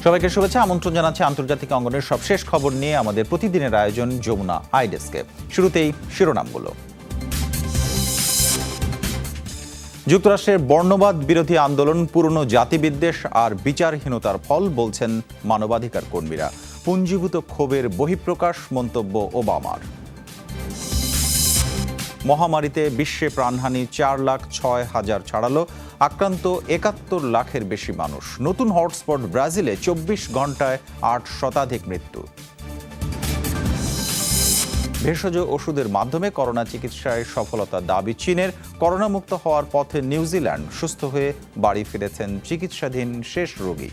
সবাইকে শুভেচ্ছা, আমন্ত্রণ জানাচ্ছি আন্তর্জাতিক অঙ্গনের সবশেষ খবর নিয়ে আমাদের প্রতিদিনের আয়োজন যমুনা আইডেস্কে। শুরুতেই শিরোনামগুলো। যুক্তরাষ্ট্রের বর্ণবাদ বিরোধী আন্দোলন পুরনো জাতিবিদ্বেষ আর বিচারহীনতার ফল বলছেন মানবাধিকার কর্মীরা। পুঞ্জীভূত ক্ষোভের বহিঃপ্রকাশ মন্তব্য ওবামার। মহামারীতে বিশ্বে প্রাণহানি 4,06,000 ছাড়ালো, আক্রান্ত 71 লাখের বেশি মানুষ। নতুন হটস্পট ব্রাজিলে, 24 ঘন্টায় 8 শতাধিক মৃত্যু। ভেষজ ওষুধের মাধ্যমে করোনা চিকিৎসায় সফলতা দাবি চীনের। করোনামুক্ত হওয়ার পথে নিউজিল্যান্ড, সুস্থ হয়ে বাড়ি ফিরেছেন চিকিৎসাধীন শেষ রোগী।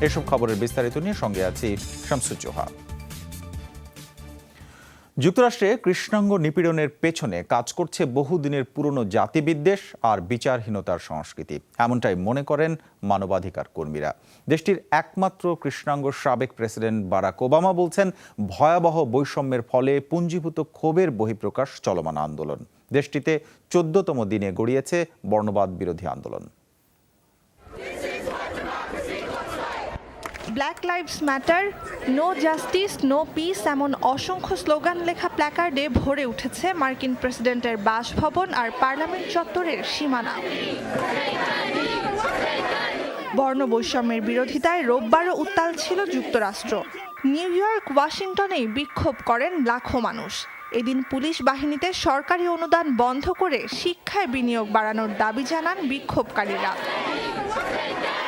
এসব খবরের বিস্তারিত নিয়ে সঙ্গে আছি শামসুজ্জোহা। যুক্তরাষ্ট্রে কৃষ্ণাঙ্গ নিপীড়নের পেছনে কাজ করছে বহুদিনের পুরনো জাতিবিদ্বেষ আর বিচারহীনতার সংস্কৃতি, এমনটাই মনে করেন মানবাধিকার কর্মীরা। দেশটির একমাত্র কৃষ্ণাঙ্গ সাবেক প্রেসিডেন্ট বারাক ওবামা বলছেন, ভয়াবহ বৈষম্যের ফলে পুঞ্জীভূত ক্ষোভের বহিঃপ্রকাশ চলমান আন্দোলন। দেশটিতে 14তম দিনে গড়িয়েছে বর্ণবাদ বিরোধী আন্দোলন। Black lives matter, no justice, no peace এমন অসংখ্য স্লোগান লেখা প্ল্যাকার্ডে ভরে উঠেছে মার্কিন প্রেসিডেন্টের বাসভবন আর পার্লামেন্ট চত্বরের সীমানা। বর্ণবৈষম্যের বিরোধিতায় রোববারও উত্তাল ছিল যুক্তরাষ্ট্র। নিউ ইয়র্ক, ওয়াশিংটনেই বিক্ষোভ করেন লাখো মানুষ। এদিন পুলিশ বাহিনীতে সরকারি অনুদান বন্ধ করে শিক্ষায় বিনিয়োগ বাড়ানোর দাবি জানান বিক্ষোভকারীরা।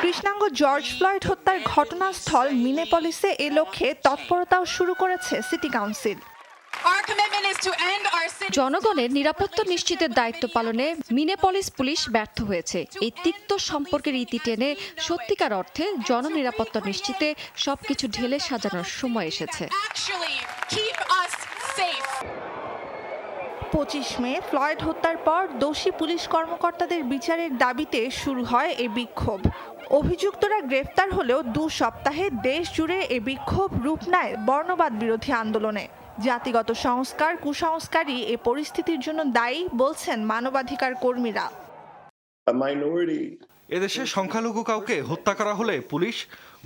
কৃষ্ণাঙ্গ জর্জ ফ্লয়েড হত্যার ঘটনাস্থল মিনেপলিসে এ লক্ষ্যে তৎপরতাও শুরু করেছে সিটি কাউন্সিল। জনগণের নিরাপত্তা নিশ্চিতের দায়িত্ব পালনে মিনেপলিস পুলিশ ব্যর্থ হয়েছে। এই তিক্ত সম্পর্কের ইতি টেনে সত্যিকার অর্থে জননিরাপত্তা নিশ্চিতে সবকিছু ঢেলে সাজানোর সময় এসেছে। 25 মে ফ্লয়েড হত্যার পর দোষী পুলিশ কর্মকর্তাদের বিচারের দাবিতে শুরু হয় এ বিক্ষোভ। অভিযুক্তরা গ্রেফতার হলেও 2 সপ্তাহে দেশ জুড়ে এ বিক্ষোভ রূপ নেয় বর্ণবাদ বিরোধী আন্দোলনে। জাতিগত সংস্কার, কুসংস্কারই এ পরিস্থিতির জন্য দায়ী বলছেন মানবাধিকার কর্মীরা। এদেশে সংখ্যালঘু কাউকে হত্যা করা হলে পুলিশ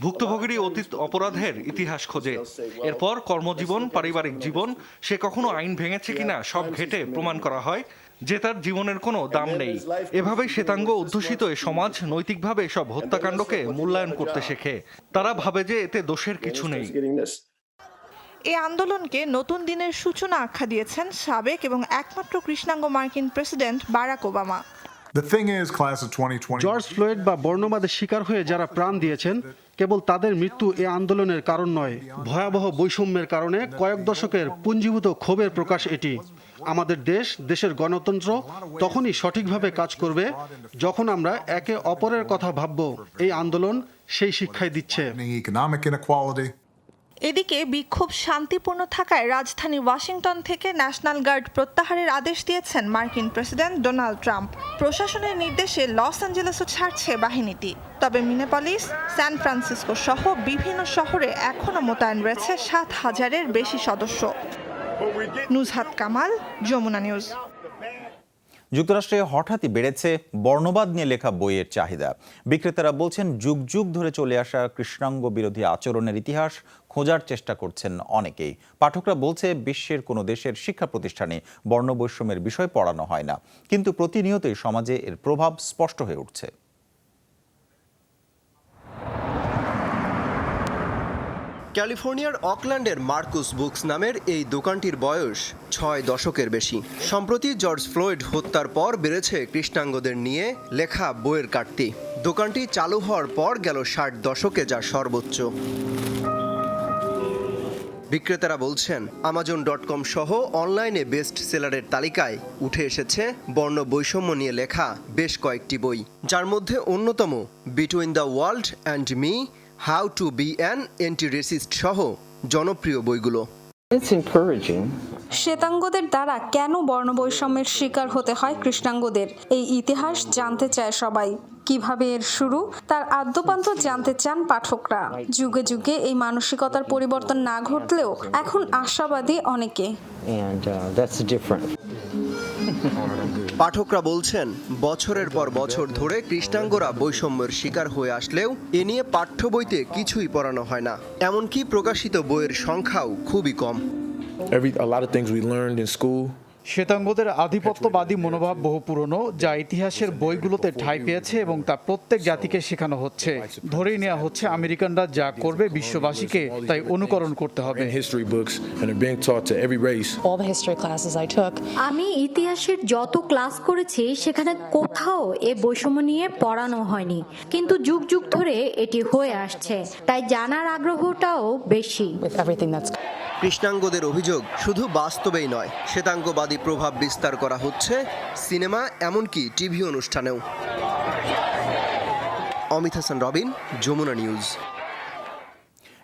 ভুক্তভোগীর অতীত অপরাধের ইতিহাস খোঁজে। এরপর কর্মজীবন, পারিবারিক জীবন, সে কখনো আইন ভেঙেছে কিনা সব ঘেঁটে প্রমাণ করা হয় যে তার জীবনের কোনো দাম নেই। এভাবেই শ্বেতাঙ্গ অধ্যুষিত এ সমাজ নৈতিকভাবে সব হত্যাকাণ্ডকে মূল্যায়ন করতে শেখে। তারা ভাবে যে এতে দোষের কিছু নেই। এই আন্দোলনকে নতুন দিনের সূচনা আখ্যা দিয়েছেন সাবেক এবং একমাত্র কৃষ্ণাঙ্গ মার্কিন president Barack Obama. George Floyd বা বর্ণবাদের শিকার হয়ে যারা প্রাণ দিয়েছেন, কেবল তাদের মৃত্যু এ আন্দোলনের কারণ নয়। ভয়াবহ বৈষম্যের কারণে কয়েক দশকের পুঞ্জীভূত ক্ষোভের প্রকাশ এটি। আমাদের দেশের গণতন্ত্র তখনই সঠিকভাবে কাজ করবে যখন আমরা একে অপরের কথা ভাবব। এই আন্দোলন সেই শিক্ষাই দিচ্ছে। এদিকে বিক্ষোভ শান্তিপূর্ণ থাকায় রাজধানী ওয়াশিংটন থেকে ন্যাশনাল গার্ড প্রত্যাহারের আদেশ দিয়েছেন মার্কিন প্রেসিডেন্ট ডোনাল্ড ট্রাম্প। প্রশাসনের নির্দেশে লস অ্যাঞ্জেলেসও ছাড়ছে বাহিনীটি। তবে মিনেপলিস, সান ফ্রান্সিসকো সহ বিভিন্ন শহরে এখনও মোতায়েন রয়েছে 7,000-এর বেশি সদস্য। নুজহাত কামাল, যমুনা নিউজ। যুক্তরাষ্ট্রে হঠাৎই বেড়েছে বর্ণবাদ নিয়ে লেখা বইয়ের চাহিদা। বিক্রেতারা বলছেন, যুগ যুগ ধরে চলে আসা কৃষ্ণাঙ্গ বিরোধী আচরণের ইতিহাস খোঁজার চেষ্টা করছেন অনেকেই। পাঠকরা বলছে, বিশ্বের কোনো দেশের শিক্ষা প্রতিষ্ঠানে বর্ণবৈষম্যের বিষয় পড়ানো হয় না, কিন্তু প্রতিনিয়তই সমাজে এর প্রভাব স্পষ্ট হয়ে উঠছে। ক্যালিফোর্নিয়ার অকল্যান্ডের মার্কুস বুকস নামের এই দোকানটির বয়স 6 দশকের বেশি। সম্প্রতি জর্জ ফ্লয়েড হত্যার পর বেড়েছে কৃষ্ণাঙ্গদের নিয়ে লেখা বইয়ের কাটতি। দোকানটি চালু হওয়ার পর গেল 60 দশকে যা সর্বোচ্চ। বিক্রেতারা বলছেন, Amazon.com সহ অনলাইনে বেস্ট সেলারের তালিকায় উঠে এসেছে বর্ণ বৈষম্য নিয়ে লেখা বেশ কয়েকটি বই, যার মধ্যে অন্যতম between the world and me, how to be an anti-racist সহ জনপ্রিয় বইগুলো। শ্বেতাঙ্গদের দ্বারা কেন বর্ণবৈষম্যের শিকার হতে হয় কৃষ্ণাঙ্গদের, এই ইতিহাস জানতে চায় সবাই। কিভাবে এর শুরু, তার আদ্যোপান্ত জানতে চান পাঠকরা। যুগে যুগে এই মানসিকতার পরিবর্তন না ঘটলেও এখন আশাবাদী অনেকে। পাঠকরা বলছেন, বছরের পর বছর ধরে কৃষ্ণাঙ্গরা বৈষম্যের শিকার হয়ে আসলেও এ নিয়ে পাঠ্য বইতে কিছুই পড়ানো হয় না। এমনকি প্রকাশিত বইয়ের সংখ্যাও খুবই কম। A lot of things we learned in school. শ্বেতাঙ্গদের আধিপত্যবাদী মনোভাব বহু পুরনো, যা ইতিহাসের বইগুলোতে ঠাঁই পেয়েছে এবং তা প্রত্যেক জাতিকে শেখানো হচ্ছে। ধরেই নেওয়া হচ্ছে আমেরিকানরা যা করবে বিশ্ববাসীকে তাই অনুকরণ করতে হবে। History books and they're being taught to every race. All the history classes I took. আমি ইতিহাসের যত ক্লাস করেছি সেখানে কোথাও এ বৈষম্য নিয়ে পড়ানো হয়নি, কিন্তু যুগ যুগ ধরে এটি হয়ে আসছে, তাই জানার আগ্রহটাও বেশি। With everything that's কৃষ্ণাঙ্গদের অভিযোগ শুধু বাস্তবেই নয়, শ্বেতাঙ্গবাদী প্রভাব বিস্তার করা হচ্ছে সিনেমা এমনকি টিভি অনুষ্ঠানেও। অমিত হাসান রবিন, যমুনা নিউজ।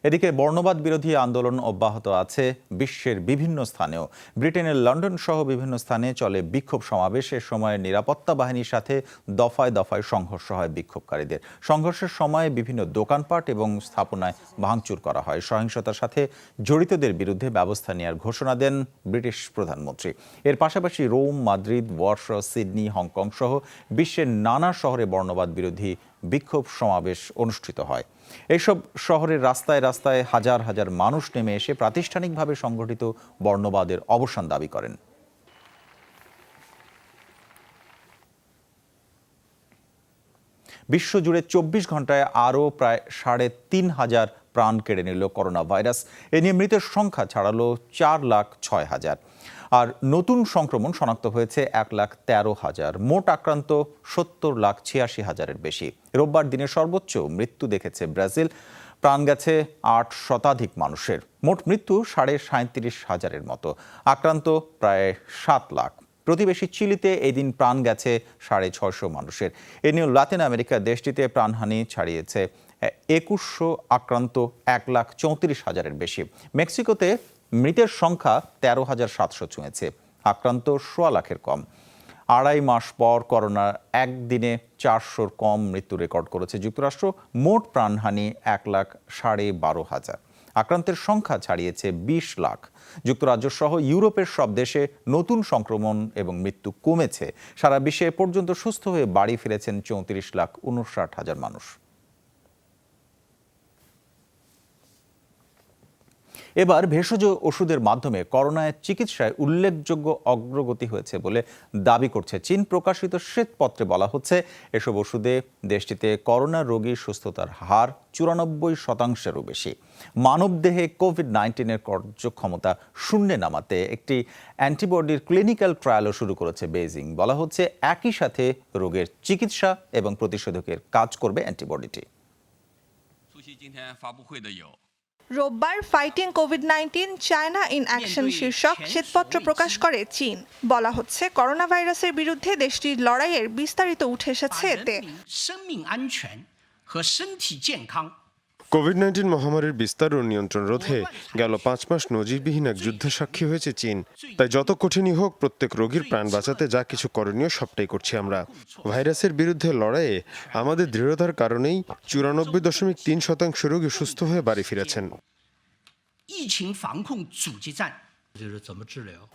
এদিকে বর্ণবাদ বিরোধী আন্দোলন অব্যাহত আছে বিশ্বের বিভিন্ন স্থানেও। ব্রিটেনের লন্ডন সহ বিভিন্ন স্থানে চলে বিক্ষোভ সমাবেশ। এ সময় নিরাপত্তা বাহিনীর সাথে দফায় দফায় সংঘর্ষ হয় বিক্ষোভকারীদের। সংঘর্ষের সময় বিভিন্ন দোকানপাট এবং স্থাপনায় ভাঙচুর করা হয়। সহিংসতার সাথে জড়িতদের বিরুদ্ধে ব্যবস্থা নেওয়ার ঘোষণা দেন ব্রিটিশ প্রধানমন্ত্রী। এর পাশাপাশি Rome, Madrid, Warsaw, Sydney, Hong Kong সহ বিশ্বের নানা শহরে বর্ণবাদ বিরোধী বিক্ষোভ সমাবেশ অনুষ্ঠিত হয়। এইসব শহরের রাস্তায় রাস্তায় হাজার হাজার মানুষ নেমে এসে প্রাতিষ্ঠানিকভাবে সংগঠিত বর্ণবাদের অবসান দাবি করেন। বিশ্বজুড়ে 24 ঘন্টায় আরও প্রায় 3,500 প্রাণ কেড়ে নিল করোনা ভাইরাস। এ নিয়ে মৃতের সংখ্যা ছাড়ালো 4,06,000। আর নতুন সংক্রমণ শনাক্ত হয়েছে 1,13,000। মোট আক্রান্ত 70,86,000-এর বেশি। রোববার দিনের সর্বোচ্চ মৃত্যু দেখেছে ব্রাজিল। প্রাণ গেছে 8 শতাধিক মানুষের। মোট মৃত্যু 37,500-এর মতো। আক্রান্ত প্রায় 7 লাখ। প্রতিবেশী চিলিতে এই দিন প্রাণ গেছে 650 মানুষের। এ নিয়ে লাতিন আমেরিকার দেশটিতে প্রাণহানি ছাড়িয়েছে 2100, আক্রান্ত 1,34,000-এর বেশি। মেক্সিকোতে মৃতের সংখ্যা 13,700 ছুঁয়েছে। আক্রান্ত 1.25 লাখের কম। 2.5 মাস পর করোনার একদিনে 400-র কম মৃত্যু রেকর্ড করেছে যুক্তরাষ্ট্র। মোট প্রাণহানি 1,12,500। আক্রান্তের সংখ্যা ছাড়িয়েছে 20 লাখ। যুক্তরাজ্য সহ ইউরোপের সব দেশে নতুন সংক্রমণ এবং মৃত্যু কমেছে। সারা বিশ্বে এ পর্যন্ত সুস্থ হয়ে বাড়ি ফিরেছেন 34,59,000 মানুষ। এবার ভেষজ ওষুধের মাধ্যমে করোনায় চিকিৎসায় উল্লেখযোগ্য অগ্রগতি হয়েছে বলে দাবি করছে চীন। প্রকাশিত শ্বেতপত্রে বলা হচ্ছে, এসব ওষুধে দেশটিতে করোনা রোগীর সুস্থতার হার 94%-এরও বেশি। মানবদেহে কোভিড-19-এর কার্যক্ষমতা শূন্যে নামাতে একটি অ্যান্টিবডির ক্লিনিক্যাল ট্রায়ালও শুরু করেছে বেইজিং। বলা হচ্ছে, একই সাথে রোগের চিকিৎসা এবং প্রতিষেধকের কাজ করবে অ্যান্টিবডিটি। রোববার fighting COVID-19 China in action শীর্ষক শ্বেতপত্র প্রকাশ করে চীন। বলা হচ্ছে, করোনা ভাইরাসের বিরুদ্ধে দেশটির লড়াইয়ের বিস্তারিত উঠে এসেছে এতে। কোভিড-19 মহামারীর বিস্তার ও নিয়ন্ত্রণ রোধে গেল 5 মাস নজিরবিহীন এক যুদ্ধের সাক্ষী হয়েছে চীন। তাই যত কঠিনই হোক, প্রত্যেক রোগীর প্রাণ বাঁচাতে যা কিছু করণীয় সবটাই করছি আমরা। ভাইরাসের বিরুদ্ধে লড়াইয়ে আমাদের দৃঢ়তার কারণেই 94.3% রোগী সুস্থ হয়ে বাড়ি ফিরেছেন।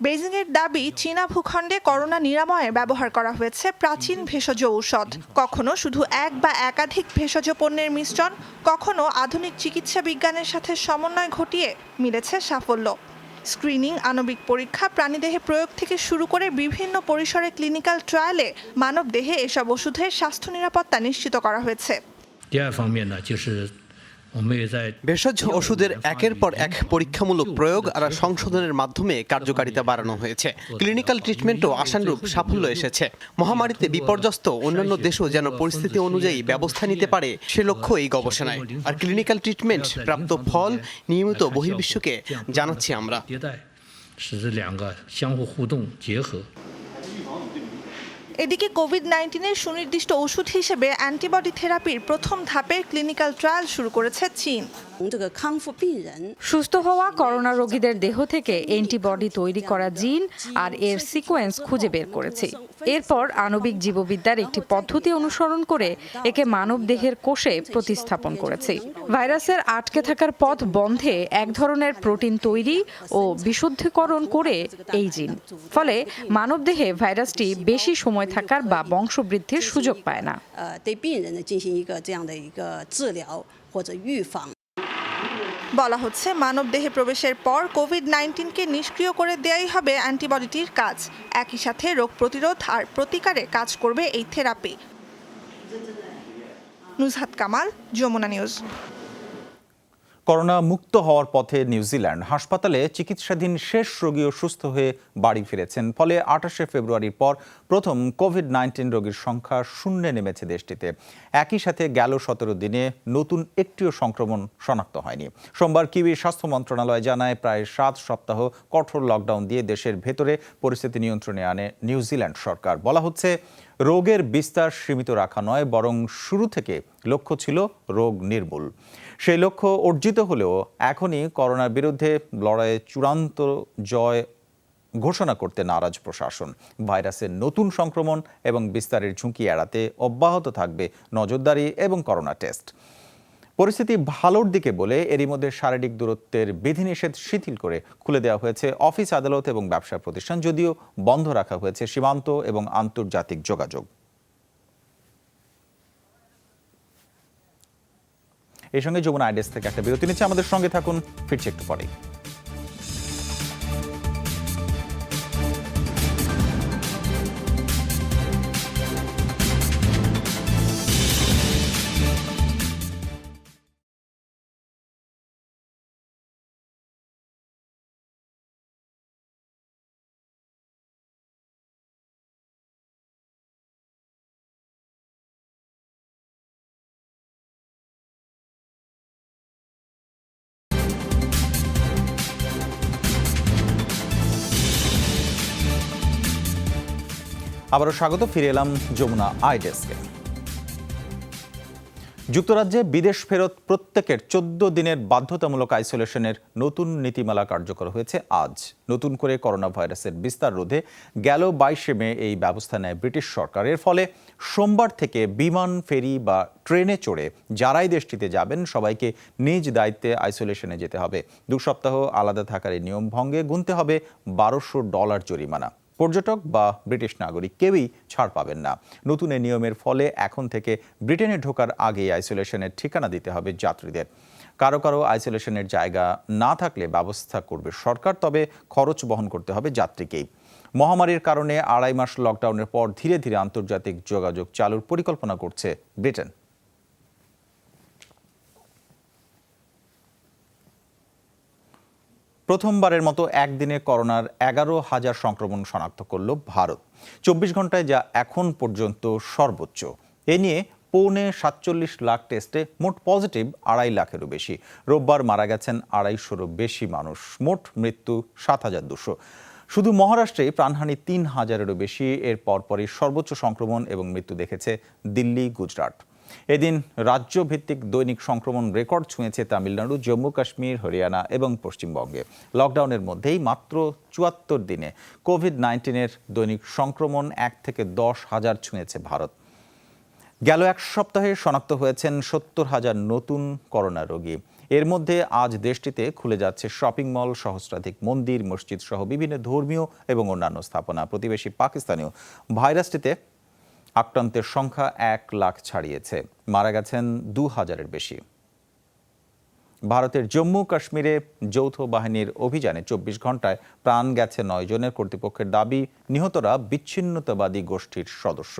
বেইজিংয়ের দাবি, চীনা ভূখণ্ডে করোনা নিরাময়ে ব্যবহার করা হয়েছে প্রাচীন ভেষজ ঔষধ। কখনো শুধু এক বা একাধিক ভেষজ পণ্যের মিশ্রণ, কখনো আধুনিক চিকিৎসা বিজ্ঞানের সাথে সমন্বয় ঘটিয়ে মিলেছে সাফল্য। স্ক্রিনিং, আণবিক পরীক্ষা, প্রাণীদেহে প্রয়োগ থেকে শুরু করে বিভিন্ন পরিসরে ক্লিনিক্যাল ট্রায়ালে মানবদেহে এসব ওষুধের স্বাস্থ্য নিরাপত্তা নিশ্চিত করা হয়েছে। ভেষজ ওষুধের একের পর এক পরীক্ষামূলক প্রয়োগ আর সংশোধনের মাধ্যমে কার্যকারিতা বাড়ানো হয়েছে। ক্লিনিক্যাল ট্রিটমেন্টও আশানুরূপ সাফল্য এসেছে। মহামারীতে বিপর্যস্ত অন্যান্য দেশও যেন পরিস্থিতি অনুযায়ী ব্যবস্থা নিতে পারে, সে লক্ষ্য এই গবেষণায়। আর ক্লিনিক্যাল ট্রিটমেন্ট প্রাপ্ত ফল নিয়মিত বহির্বিশ্বকে জানাচ্ছি আমরা। এদিকে কোভিড-19-এর সুনির্দিষ্ট ওষুধ হিসেবে অ্যান্টিবডি থেরাপির প্রথম ধাপের ক্লিনিক্যাল ট্রায়াল শুরু করেছে চীন। সুস্থ হওয়া করোনা রোগীদের দেহ থেকে অ্যান্টিবডি তৈরি করা জিন আর এর সিকোয়েন্স খুঁজে বের করেছে। এরপর আণবিক জীববিদ্যার একটি পদ্ধতি অনুসরণ করে একে মানব দেহের কোষে প্রতিস্থাপন করেছে। ভাইরাসের আটকে থাকার পথ বন্ধে এক ধরনের প্রোটিন তৈরি ও বিশুদ্ধীকরণ করে এই জিন। ফলে মানবদেহে ভাইরাসটি বেশি সময় থাকার বা বংশবৃদ্ধির সুযোগ পায় না। বলা হচ্ছে মানবদেহে প্রবেশের পর কোভিড-19কে নিষ্ক্রিয় করে দেয়াই হবে অ্যান্টিবডিটির কাজ। একই সাথে রোগ প্রতিরোধ আর প্রতিকারে কাজ করবে এই therapy. Nuzhat Kamal, Jamuna news. Corona মুক্ত হওয়ার পথে নিউজিল্যান্ড। হাসপাতালে চিকিৎসাধীন শেষ রোগীও সুস্থ হয়ে বাড়ি ফিরেছেন। ফলে 28 ফেব্রুয়ারির পর প্রথম কোভিড-19 রোগীর সংখ্যা শূন্যে নেমেছে দেশটিতে। একই সাথে গেল 17 দিনে নতুন একটিও সংক্রমণ শনাক্ত হয়নি। সোমবার কিউই স্বাস্থ্য মন্ত্রণালয় জানায়, প্রায় 7 সপ্তাহ কঠোর লকডাউন দিয়ে দেশের ভেতরে পরিস্থিতি নিয়ন্ত্রণে আনে নিউজিল্যান্ড সরকার। বলা হচ্ছে, রোগের বিস্তার সীমিত রাখা নয়, বরং শুরু থেকে লক্ষ্য ছিল রোগ নির্মূল। সেই লক্ষ্য অর্জিত হলেও এখনই করোনার বিরুদ্ধে লড়াইয়ে চূড়ান্ত জয় ঘোষণা করতে নারাজ প্রশাসন। ভাইরাসের নতুন সংক্রমণ এবং বিস্তারের ঝুঁকি এড়াতে অব্যাহত থাকবে নজরদারি এবং করোনা টেস্ট। পরিস্থিতি ভালোর দিকে বলে এরই মধ্যে শারীরিক দূরত্বের বিধিনিষেধ শিথিল করে খুলে দেওয়া হয়েছে অফিস, আদালত এবং ব্যবসা প্রতিষ্ঠান, যদিও বন্ধ রাখা হয়েছে সীমান্ত এবং আন্তর্জাতিক যোগাযোগ। এই সঙ্গে যমুনা আইডেস থেকে একটা বিরতি নিচ্ছে। আমাদের সঙ্গে থাকুন, ফিরছে একটু পরেই। আবারও স্বাগত, ফিরে এলাম যমুনা আইডেস্কে। যুক্তরাজ্যে বিদেশ ফেরত প্রত্যেকের 14 দিনের বাধ্যতামূলক আইসোলেশনের নতুন নীতিমালা কার্যকর হয়েছে আজ। নতুন করে করোনা ভাইরাসের বিস্তার রোধে গেল 22 মে এই ব্যবস্থা নেয় ব্রিটিশ সরকার। এর ফলে সোমবার থেকে বিমান, ফেরি বা ট্রেনে চড়ে যারাই দেশটিতে যাবেন সবাইকে নিজ দায়িত্বে আইসোলেশনে যেতে হবে। 2 সপ্তাহ আলাদা থাকার এই নিয়ম ভঙ্গে গুনতে হবে $1200 জরিমানা। পর্যটক বা ব্রিটিশ নাগরিক কেউই ছাড় পাবেন না। নতুন এই নিয়মের ফলে এখন থেকে ব্রিটেনে ঢোকার আগেই আইসোলেশনের ঠিকানা দিতে হবে যাত্রীদের। কারো কারো আইসোলেশনের জায়গা না থাকলে ব্যবস্থা করবে সরকার, তবে খরচ বহন করতে হবে যাত্রীকেই। মহামারীর কারণে 2.5 মাস লকডাউনের পর ধীরে ধীরে আন্তর্জাতিক যোগাযোগ চালুর পরিকল্পনা করছে ব্রিটেন। প্রথমবারের মতো একদিনে করোনার 11,000 সংক্রমণ শনাক্ত করল ভারত। 24 ঘন্টায় যা এখন পর্যন্ত সর্বোচ্চ। এ নিয়ে 47 লাখ টেস্টে মোট পজিটিভ 2.5 লাখেরও বেশি। রোববার মারা গেছেন 250-রও বেশি মানুষ। মোট মৃত্যু 7,200। শুধু মহারাষ্ট্রে প্রাণহানি 3,000-এরও বেশি। এর পরপরই সর্বোচ্চ সংক্রমণ এবং মৃত্যু দেখেছে দিল্লি, গুজরাট। এদিন রাজ্যভিত্তিক দৈনিক সংক্রমণ রেকর্ড ছুঁয়েছে তামিলনাড়ু, জম্মু কাশ্মীর, হরিয়ানা এবং পশ্চিমবঙ্গে। লকডাউনের মধ্যেই মাত্র 74 দিনে কোভিড-19-এর দৈনিক সংক্রমণ 1 থেকে 10,000 ছুঁয়েছে ভারত। গেল এক সপ্তাহে শনাক্ত হয়েছেন 70,000 নতুন করোনা রোগী। এর মধ্যে আজ দেশটিতে খুলে যাচ্ছে শপিং মল, সহস্রাধিক মন্দির, মসজিদ সহ বিভিন্ন ধর্মীয় এবং অন্যান্য স্থাপনা। প্রতিবেশী পাকিস্তানেও ভাইরাসটিতে আক্রান্তের সংখ্যা 1 লাখ ছাড়িয়েছে। মারা গেছেন 2,000-এর বেশি। ভারতের জম্মু কাশ্মীরে যৌথ বাহিনীর অভিযানে 24 ঘন্টায় প্রাণ গেছে 9 জনের। কর্তৃপক্ষের দাবি, নিহতরা বিচ্ছিন্নতাবাদী গোষ্ঠীর সদস্য।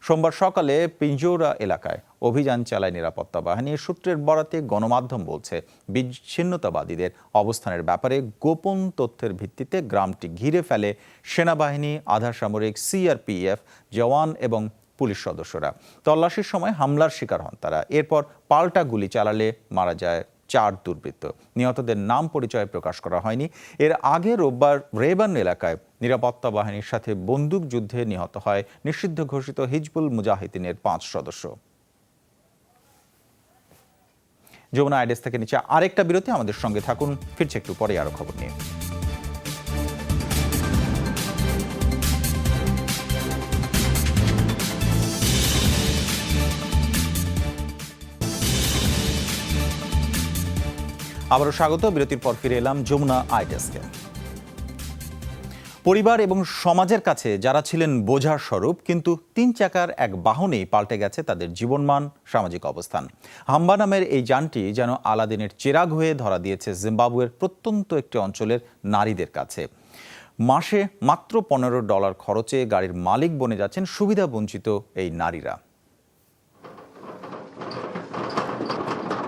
সোমবার সকালে পিঞ্জৌরা এলাকায় অভিযান চালায় নিরাপত্তা বাহিনী। সূত্রের বরাতে গণমাধ্যম বলছে, বিচ্ছিন্নতাবাদীদের অবস্থানের ব্যাপারে গোপন তথ্যের ভিত্তিতে গ্রামটি ঘিরে ফেলে সেনাবাহিনী, আধা সামরিক, সিআরপিএফ জওয়ান এবং পুলিশ সদস্যরা। তল্লাশির সময় হামলার শিকার হন তারা। এরপর পাল্টা গুলি চালালে মারা যায় 4 দুর্বৃত্ত। নিহতদের নাম পরিচয় প্রকাশ করা হয়নি। এর আগে রোববার রেবান এলাকায় নিরাপত্তা বাহিনীর সাথে বন্দুক যুদ্ধে নিহত হয় নিষিদ্ধ ঘোষিত হিজবুল মুজাহিদিনের 5 সদস্য। যমুনা আইডেস থেকে নিচে আরেকটা বিরতি, আমাদের সঙ্গে থাকুন, ফিরছে একটু পরে আরো খবর নিয়ে। আবারও স্বাগত। বিরতির পর ফিরে এলাম যমুনা আইডেসকে। পরিবার এবং সমাজের কাছে যারা ছিলেন বোঝার স্বরূপ, কিন্তু 3 চাকার এক বাহনেই পাল্টে গেছে তাদের জীবনমান, সামাজিক অবস্থান। হাম্বা নামের এই যানটি যেন আলাদিনের চেরাগ হয়ে ধরা দিয়েছে জিম্বাবুয়ের প্রত্যন্ত একটি অঞ্চলের নারীদের কাছে। মাসে মাত্র $15 খরচে গাড়ির মালিক বনে যাচ্ছেন সুবিধা বঞ্চিত এই নারীরা।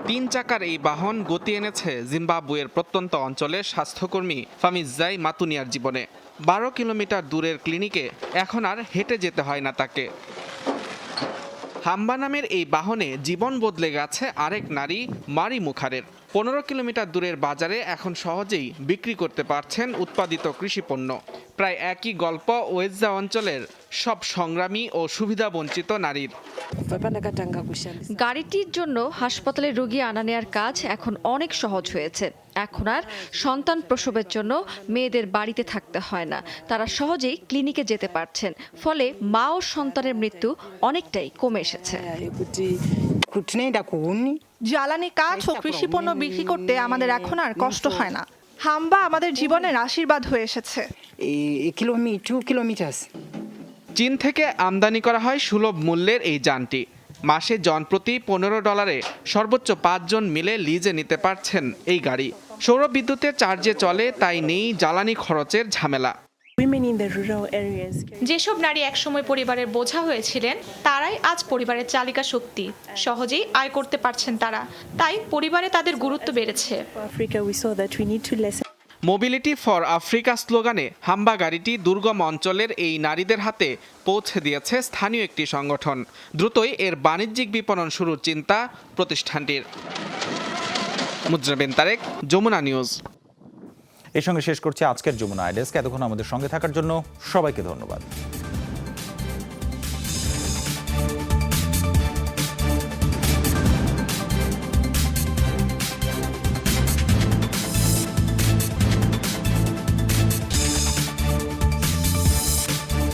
3 চাকার এই বাহন গতি এনেছে জিম্বাবুয়ের প্রত্যন্ত অঞ্চলের স্বাস্থ্যকর্মী ফামিজাই মাতুনিয়ার জীবনে। 12 কিলোমিটার দূরের ক্লিনিকে এখন আর হেঁটে যেতে হয় না তাকে। হাম্বা নামের এই বাহনে জীবন বদলে গেছে আরেক নারী মারি মুখারের। 15 কিলোমিটার দূরের বাজারে এখন সহজেই বিক্রি করতে পারছেন উৎপাদিত কৃষিপণ্য। প্রায় একই গল্প ওয়েজ্জা অঞ্চলের সব সংগ্রামী ও সুবিধাবঞ্চিত নারীর। গাড়িটির জন্য হাসপাতালে রোগী আনা নেওয়ার কাজ এখন অনেক সহজ হয়েছে। এখন আর সন্তান প্রসবের জন্য মেয়েদের বাড়িতে থাকতে হয় না, তারা সহজেই ক্লিনিকে যেতে পারছেন। ফলে মা ও সন্তানের মৃত্যু অনেকটাই কমে এসেছে। জ্বালানি কাঠ ও কৃষিপণ্য বিক্রি করতে আমাদের এখন আর কষ্ট হয় না। হাম্বা আমাদের জীবনের আশীর্বাদ হয়ে এসেছে। চীন থেকে আমদানি করা হয় সুলভ মূল্যের এই যানটি। মাসে জনপ্রতি $15 সর্বোচ্চ 5 জন মিলে লিজে নিতে পারছেন এই গাড়ি। সৌর বিদ্যুতের চার্জে চলে, তাই নেই জ্বালানি খরচের ঝামেলা। যেসব নারী একসময় পরিবারের বোঝা হয়েছিলেন, তারাই আজ পরিবারের চালিকা শক্তি। সহজেই আয় করতে পারছেন তারা, তাই পরিবারে তাদের গুরুত্ব বেড়েছে। মোবিলিটি ফর আফ্রিকা স্লোগানে হাম্বা গাড়িটি দুর্গম অঞ্চলের এই নারীদের হাতে পৌঁছে দিয়েছে স্থানীয় একটি সংগঠন। দ্রুতই এর বাণিজ্যিক বিপণন শুরুর চিন্তা প্রতিষ্ঠানটির। মুজরাবিন তারেক, যমুনা নিউজ। এর সঙ্গে শেষ করছি আজকের যমুনা আইডেস্ক। এতক্ষণ আমাদের সঙ্গে থাকার জন্য সবাইকে ধন্যবাদ।